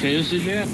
Can you see that?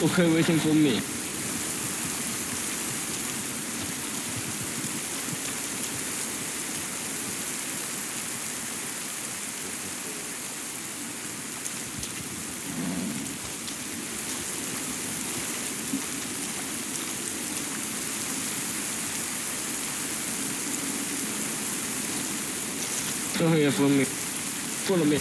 Okay, waiting for me. Come here for me. Follow me.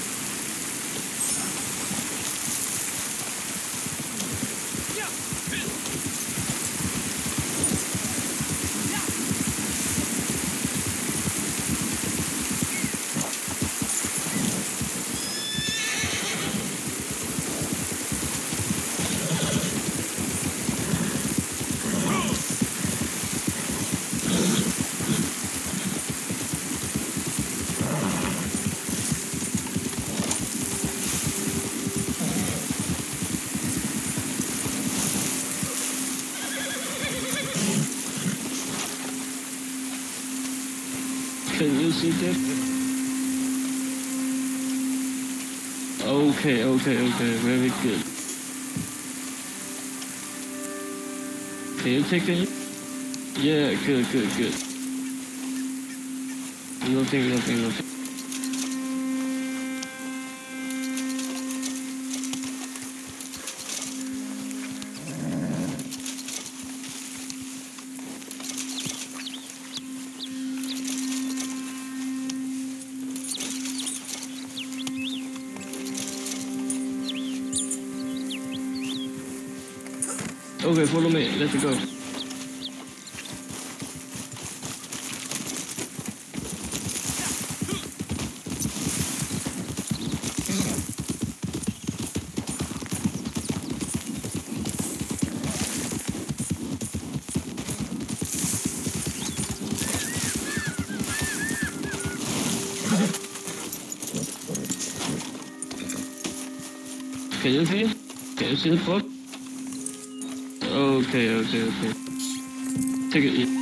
Can you see that? Okay, very good. Can you take it? Yeah, good. Nothing. Okay, follow me. Let's go. Can you see? Can you see the boat? Okay. Take it easy.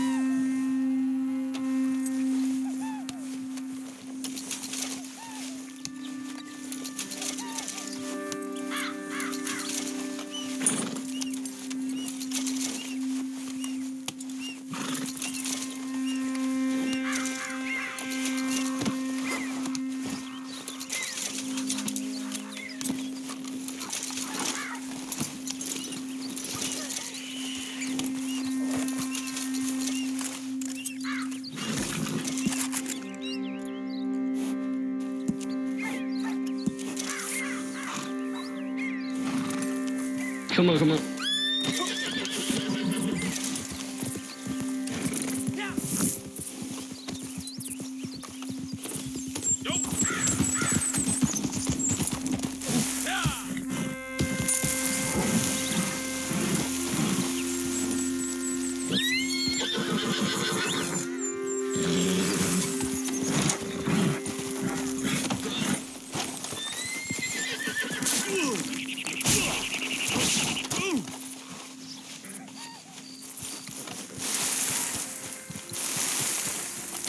Come on.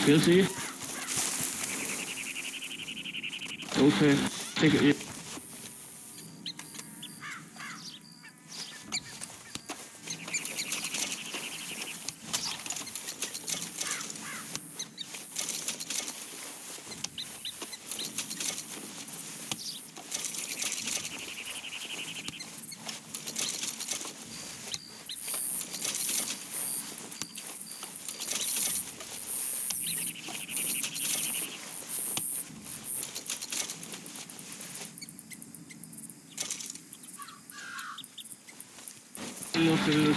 Can you see? Okay, take it easy. Nothing.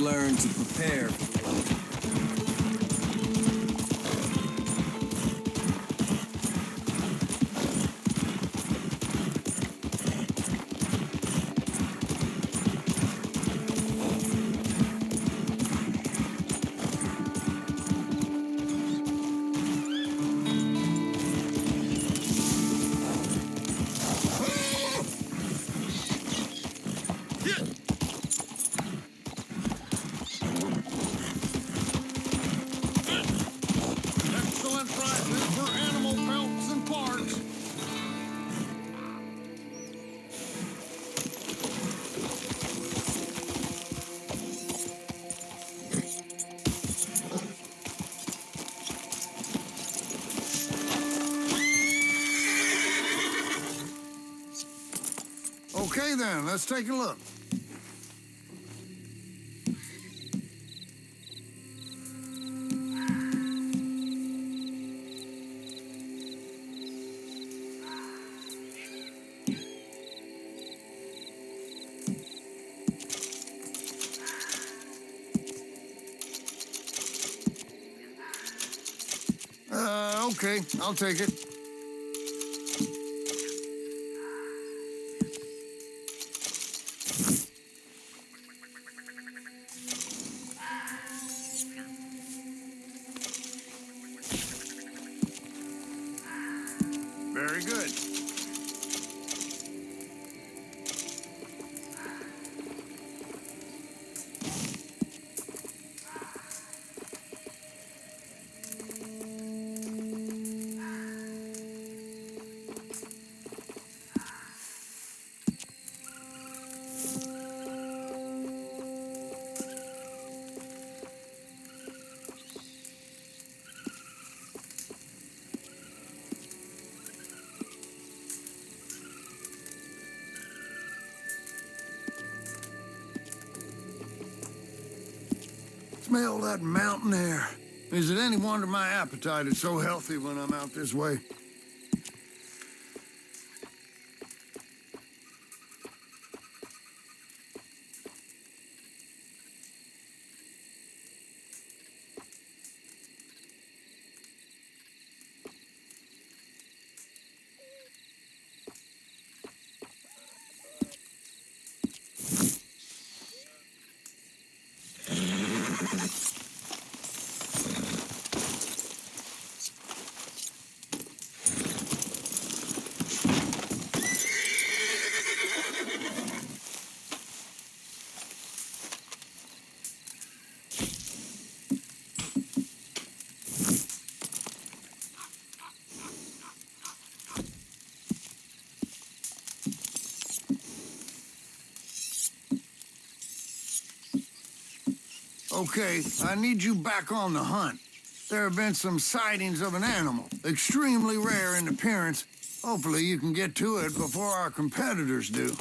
learn to prepare for the road. Excellent prices for animal pelts and parts. Okay then, let's take a look. Okay, I'll take it. Very good. Smell that mountain air. Is it any wonder my appetite is so healthy when I'm out this way? Okay, I need you back on the hunt. There have been some sightings of an animal, extremely rare in appearance. Hopefully you can get to it before our competitors do.